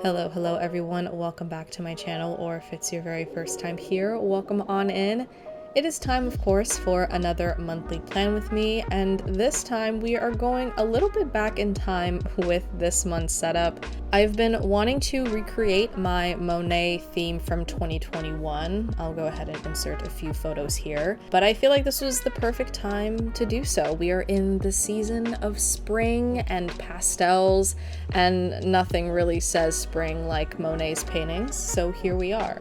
Hello everyone, welcome back to my channel, or if it's your very first time here, welcome on in. It is time, of course, for another monthly plan with me, and this time we are going a little bit back in time with this month's setup. I've been wanting to recreate my Monet theme from 2021. I'll go ahead and insert a few photos here, but I feel like this was the perfect time to do so. We are in the season of spring and pastels, and nothing really says spring like Monet's paintings, so here we are.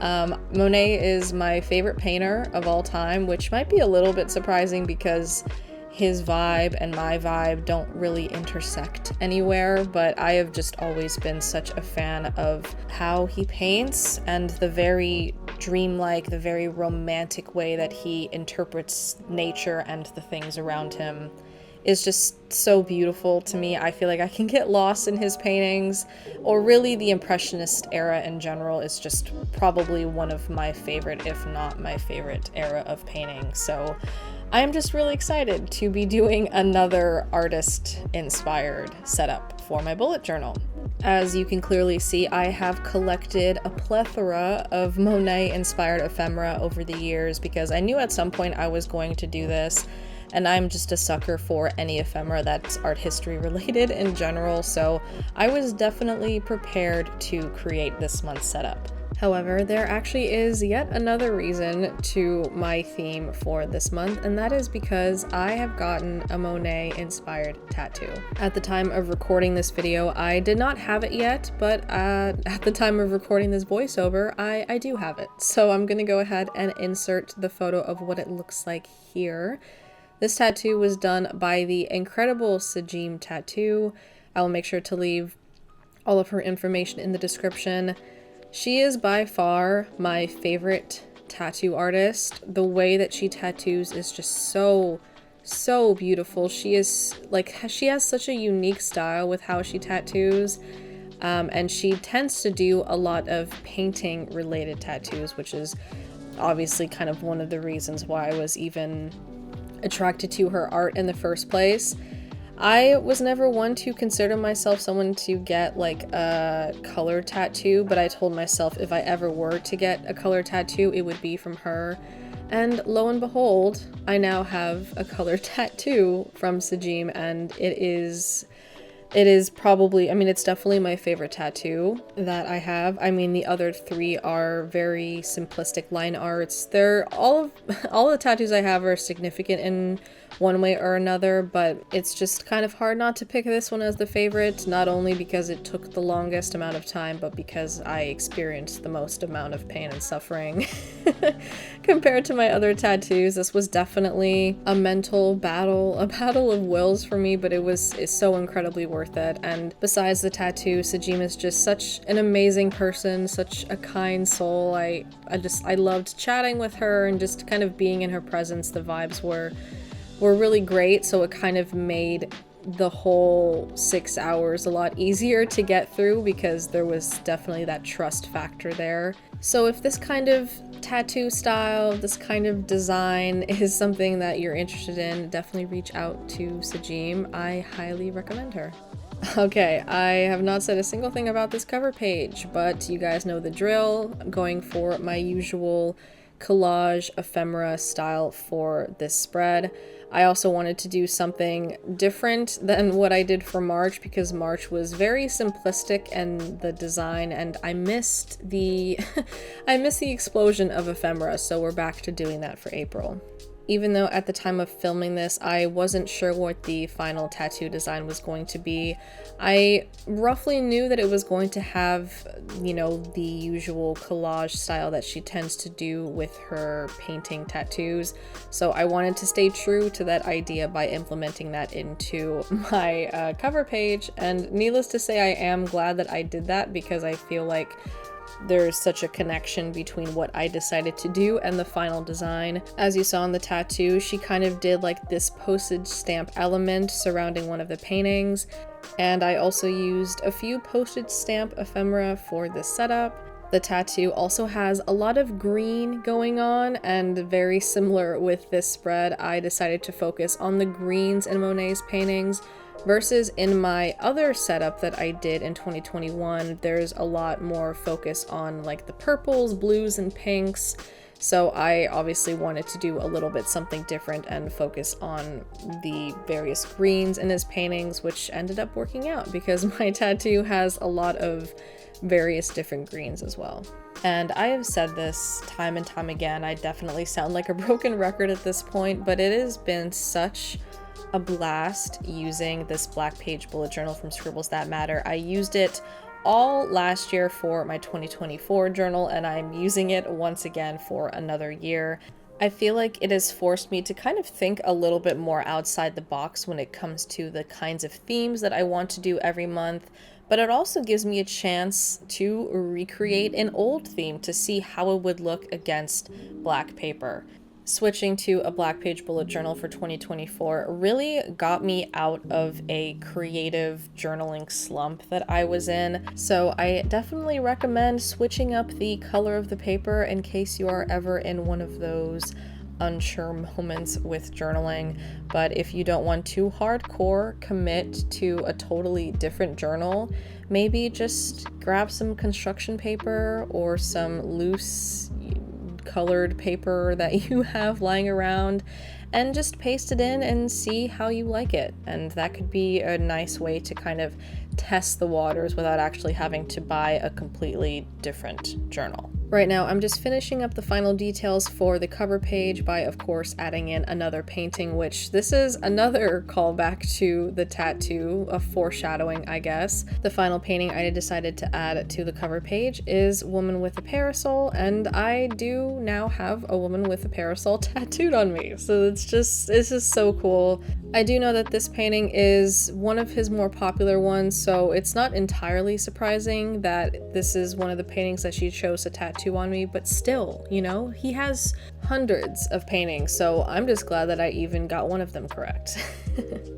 Monet is my favorite painter of all time, which might be a little bit surprising because his vibe and my vibe don't really intersect anywhere, but I have just always been such a fan of how he paints and the very dreamlike, the very romantic way that he interprets nature and the things around him is just so beautiful to me. I feel like I can get lost in his paintings, or really the Impressionist era in general is just probably one of my favorite, if not my favorite era of painting. So I am just really excited to be doing another artist-inspired setup for my bullet journal. As you can clearly see, I have collected a plethora of Monet-inspired ephemera over the years because I knew at some point I was going to do this. And I'm just a sucker for any ephemera that's art history related in general, so I was definitely prepared to create this month's setup. However, there actually is yet another reason to my theme for this month, and that is because I have gotten a Monet-inspired tattoo. At the time of recording this video, I did not have it yet, but at the time of recording this voiceover, I do have it. So I'm gonna go ahead and insert the photo of what it looks like here. This tattoo was done by the incredible 𝒔𝒎𝒏𝒆𝒄𝒍𝒏 tattoo. I will make sure to leave all of her information in the description. She is by far my favorite tattoo artist. The way that she tattoos is just so beautiful. She has such a unique style with how she tattoos. And she tends to do a lot of painting related tattoos, which is obviously kind of one of the reasons why I was even attracted to her art in the first place. I was never one to consider myself someone to get like a color tattoo, but I told myself if I ever were to get a color tattoo, it would be from her. And lo and behold, I now have a color tattoo from 𝒔𝒎𝒏, and it is probably, I mean, it's definitely my favorite tattoo that I have. I mean, the other three are very simplistic line arts. They're all the tattoos I have are significant in one way or another, but it's just kind of hard not to pick this one as the favorite, not only because it took the longest amount of time, but because I experienced the most amount of pain and suffering. Compared to my other tattoos, this was definitely a mental battle, a battle of wills for me, but it's so incredibly worth it. And besides the tattoo, 𝒔𝒎𝒏 is just such an amazing person, such a kind soul. I loved chatting with her and just kind of being in her presence. The vibes were really great, so it kind of made the whole 6 hours a lot easier to get through because there was definitely that trust factor there. So if this kind of tattoo style, this kind of design is something that you're interested in, definitely reach out to 𝒔𝒎𝒏. I highly recommend her. Okay, I have not said a single thing about this cover page, but you guys know the drill. I'm going for my usual collage ephemera style for this spread. I also wanted to do something different than what I did for March because March was very simplistic in the design, and I missed the I missed the explosion of ephemera, so we're back to doing that for April. Even though at the time of filming this, I wasn't sure what the final tattoo design was going to be, I roughly knew that it was going to have, you know, the usual collage style that she tends to do with her painting tattoos. So I wanted to stay true to that idea by implementing that into my cover page. And needless to say, I am glad that I did that because I feel like there's such a connection between what I decided to do and the final design. As you saw in the tattoo, she kind of did like this postage stamp element surrounding one of the paintings, and I also used a few postage stamp ephemera for this setup. The tattoo also has a lot of green going on, and very similar with this spread, I decided to focus on the greens in Monet's paintings versus in my other setup that I did in 2021, there's a lot more focus on like the purples, blues, and pinks. So I obviously wanted to do a little bit something different and focus on the various greens in his paintings, which ended up working out because my tattoo has a lot of various different greens as well. And I have said this time and time again, I definitely sound like a broken record at this point, but it has been such a blast using this black page bullet journal from Scribbles That Matter. I used it all last year for my 2024 journal, and I'm using it once again for another year. I feel like it has forced me to kind of think a little bit more outside the box when it comes to the kinds of themes that I want to do every month, but it also gives me a chance to recreate an old theme to see how it would look against black paper. Switching to a black page bullet journal for 2024 really got me out of a creative journaling slump that I was in. So I definitely recommend switching up the color of the paper in case you are ever in one of those unsure moments with journaling. But if you don't want to hardcore commit to a totally different journal, maybe just grab some construction paper or some loose colored paper that you have lying around and just paste it in and see how you like it. And that could be a nice way to kind of test the waters without actually having to buy a completely different journal. Right now, I'm just finishing up the final details for the cover page by, of course, adding in another painting, which this is another callback to the tattoo, a foreshadowing, I guess. The final painting I decided to add to the cover page is Woman with a Parasol, and I do now have a woman with a parasol tattooed on me. So it's just so cool. I do know that this painting is one of his more popular ones, so it's not entirely surprising that this is one of the paintings that she chose to tattoo on me, but still, you know, he has hundreds of paintings, so I'm just glad that I even got one of them correct.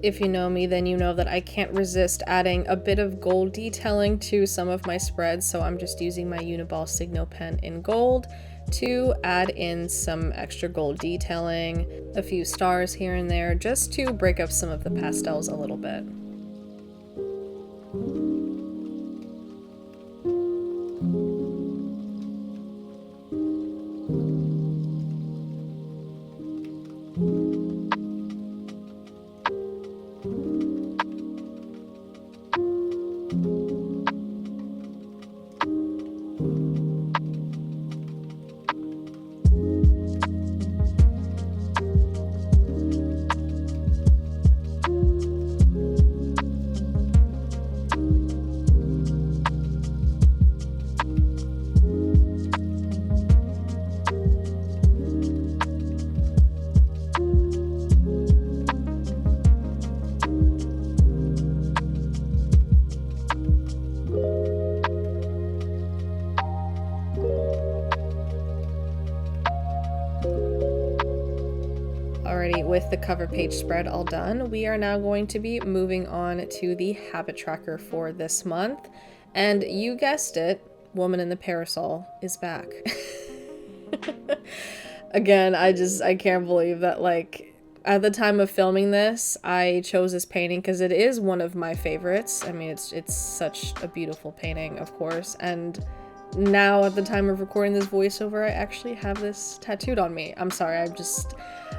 If you know me, then you know that I can't resist adding a bit of gold detailing to some of my spreads, so I'm just using my Uniball Signo pen in gold to add in some extra gold detailing, a few stars here and there, just to break up some of the pastels a little bit. Alrighty, with the cover page spread all done, we are now going to be moving on to the habit tracker for this month. And you guessed it, Woman in the Parasol is back. Again, I can't believe that, like, at the time of filming this, I chose this painting because it is one of my favorites. I mean, it's such a beautiful painting, of course, and now at the time of recording this voiceover, I actually have this tattooed on me. I'm sorry,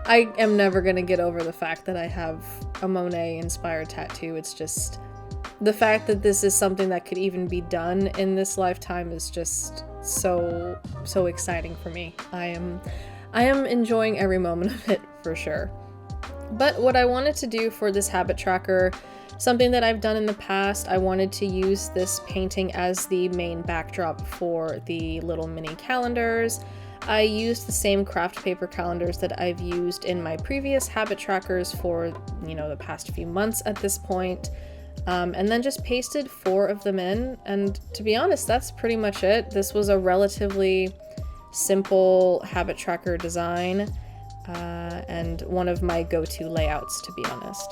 I am never gonna get over the fact that I have a Monet-inspired tattoo. It's just, the fact that this is something that could even be done in this lifetime is just so exciting for me. I am enjoying every moment of it, for sure. But what I wanted to do for this habit tracker, something that I've done in the past, I wanted to use this painting as the main backdrop for the little mini calendars. I used the same craft paper calendars that I've used in my previous habit trackers for, you know, the past few months at this point, and then just pasted 4 of them in, and to be honest, that's pretty much it. This was a relatively simple habit tracker design, and one of my go-to layouts, to be honest.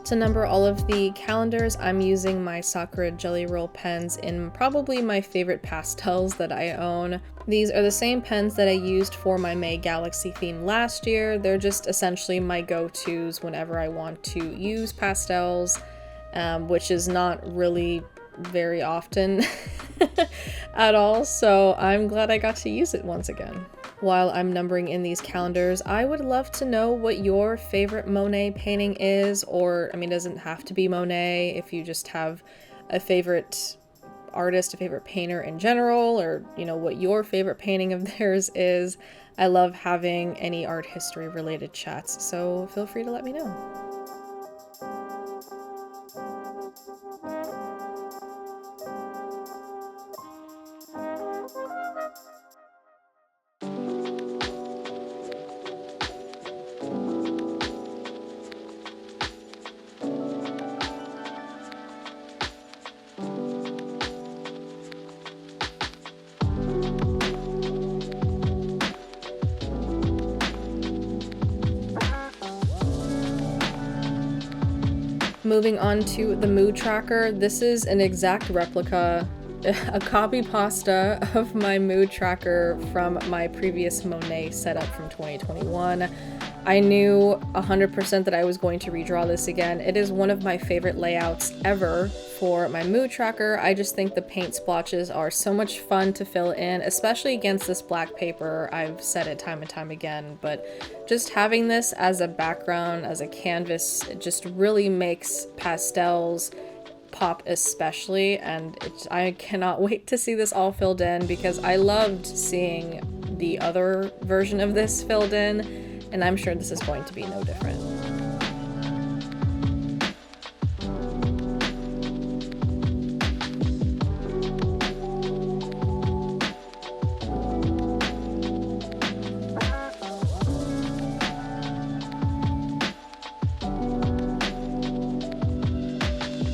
To number all of the calendars, I'm using my Sakura Jelly Roll pens in probably my favorite pastels that I own. These are the same pens that I used for my May Galaxy theme last year. They're just essentially my go-tos whenever I want to use pastels, which is not really very often at all, so I'm glad I got to use it once again. While I'm numbering in these calendars, I would love to know what your favorite Monet painting is, or, I mean, it doesn't have to be Monet, if you just have a favorite artist, a favorite painter in general, or, you know, what your favorite painting of theirs is. I love having any art history related chats, so feel free to let me know. Moving on to the mood tracker, this is an exact replica, a copy pasta of my mood tracker from my previous Monet setup from 2021. I knew 100% that I was going to redraw this again. It is one of my favorite layouts ever for my mood tracker. I just think the paint splotches are so much fun to fill in, especially against this black paper. I've said it time and time again, but just having this as a background, as a canvas, it just really makes pastels pop especially, and I cannot wait to see this all filled in because I loved seeing the other version of this filled in, and I'm sure this is going to be no different.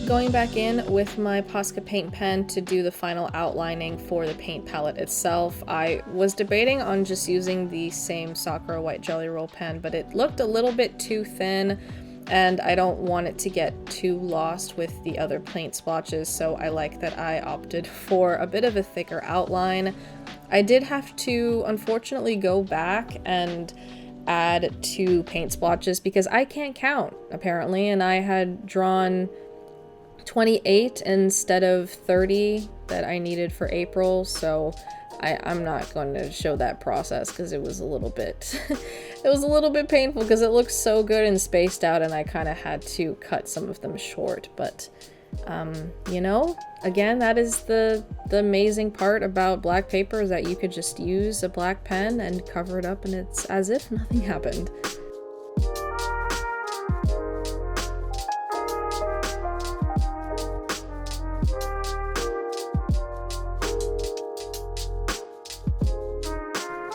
Going back in with my Posca paint pen to do the final outlining for the paint palette itself, I was debating on just using the same Sakura white jelly roll pen, but it looked a little bit too thin and I don't want it to get too lost with the other paint splotches, so I like that I opted for a bit of a thicker outline. I did have to unfortunately go back and add 2 paint splotches because I can't count apparently, and I had drawn 28 instead of 30 that I needed for April, so I'm not going to show that process because it was a little bit it was a little bit painful because it looks so good and spaced out, and I kind of had to cut some of them short. But you know, again, that is the amazing part about black paper, is that you could just use a black pen and cover it up and it's as if nothing happened.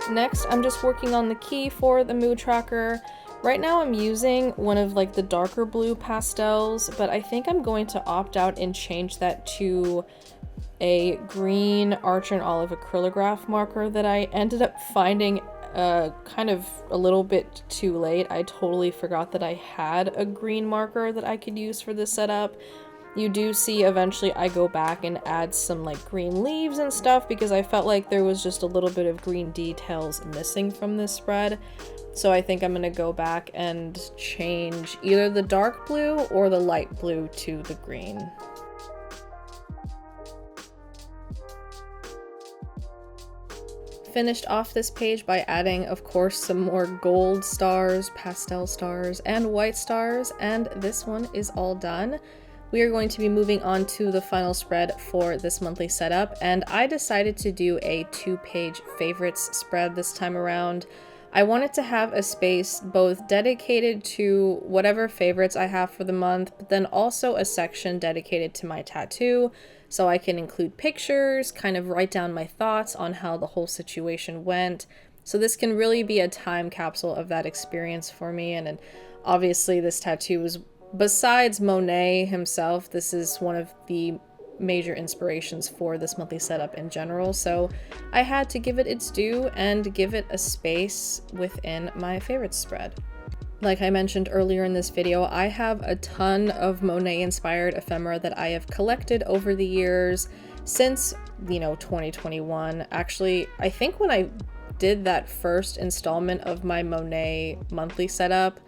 Next, I'm just working on the key for the mood tracker. Right now I'm using one of like the darker blue pastels, but I think I'm going to opt out and change that to a green Archer and Olive acrylograph marker that I ended up finding kind of a little bit too late. I totally forgot that I had a green marker that I could use for this setup. You do see eventually I go back and add some like green leaves and stuff because I felt like there was just a little bit of green details missing from this spread. So I think I'm gonna go back and change either the dark blue or the light blue to the green. Finished off this page by adding, of course, some more gold stars, pastel stars, and white stars, and this one is all done. We are going to be moving on to the final spread for this monthly setup, and I decided to do a 2-page favorites spread this time around. I wanted to have a space both dedicated to whatever favorites I have for the month, but then also a section dedicated to my tattoo, so I can include pictures, kind of write down my thoughts on how the whole situation went. So this can really be a time capsule of that experience for me, and obviously this tattoo was, besides Monet himself, this is one of the major inspirations for this monthly setup in general, so I had to give it its due and give it a space within my favorites spread. Like I mentioned earlier in this video, I have a ton of Monet-inspired ephemera that I have collected over the years since, 2021. Actually, I think when I did that first installment of my Monet monthly setup,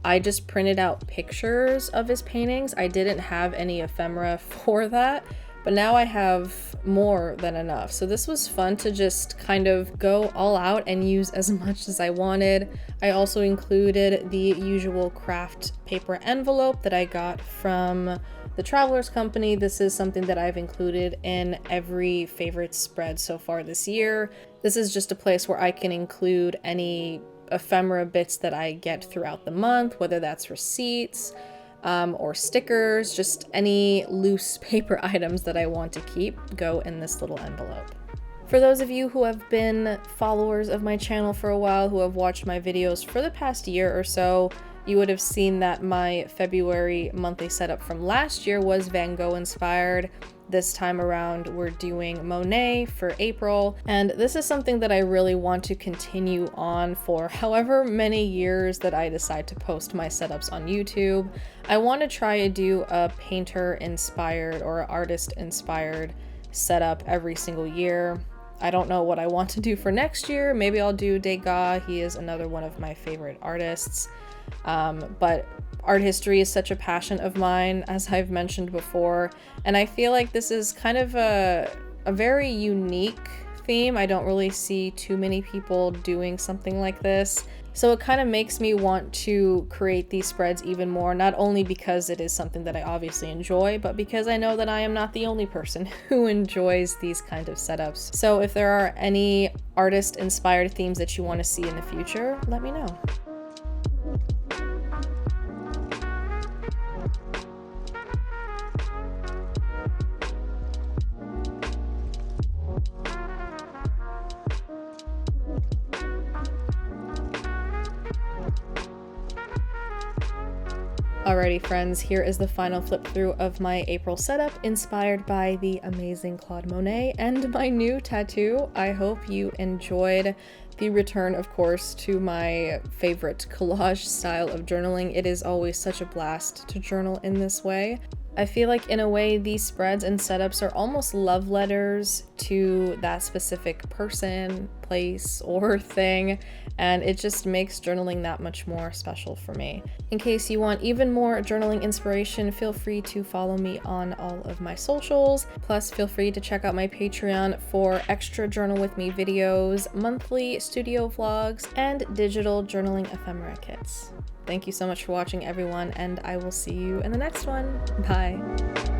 I just printed out pictures of his paintings. I didn't have any ephemera for that, but now I have more than enough. So this was fun to just kind of go all out and use as much as I wanted. I also included the usual craft paper envelope that I got from the Travelers Company. This is something that I've included in every favorite spread so far this year. This is just a place where I can include any ephemera bits that I get throughout the month, whether that's receipts, or stickers, just any loose paper items that I want to keep go in this little envelope. For those of you who have been followers of my channel for a while, who have watched my videos for the past year or so, you would have seen that my February monthly setup from last year was Van Gogh inspired. This time around, we're doing Monet for April, and this is something that I really want to continue on for however many years that I decide to post my setups on YouTube. I want to try to do a painter-inspired or artist-inspired setup every single year. I don't know what I want to do for next year. Maybe I'll do Degas. He is another one of my favorite artists. But art history is such a passion of mine, as I've mentioned before, and I feel like this is kind of a very unique theme. I don't really see too many people doing something like this, so it kind of makes me want to create these spreads even more, not only because it is something that I obviously enjoy, but because I know that I am not the only person who enjoys these kind of setups. So if there are any artist-inspired themes that you want to see in the future, let me know. Alrighty friends, here is the final flip through of my April setup inspired by the amazing Claude Monet and my new tattoo. I hope you enjoyed the return, of course, to my favorite collage style of journaling. It is always such a blast to journal in this way. I feel like in a way these spreads and setups are almost love letters to that specific person, place, or thing, and it just makes journaling that much more special for me. In case you want even more journaling inspiration, feel free to follow me on all of my socials. Plus, feel free to check out my Patreon for extra journal with me videos, monthly studio vlogs, and digital journaling ephemera kits. Thank you so much for watching, everyone, and I will see you in the next one. Bye.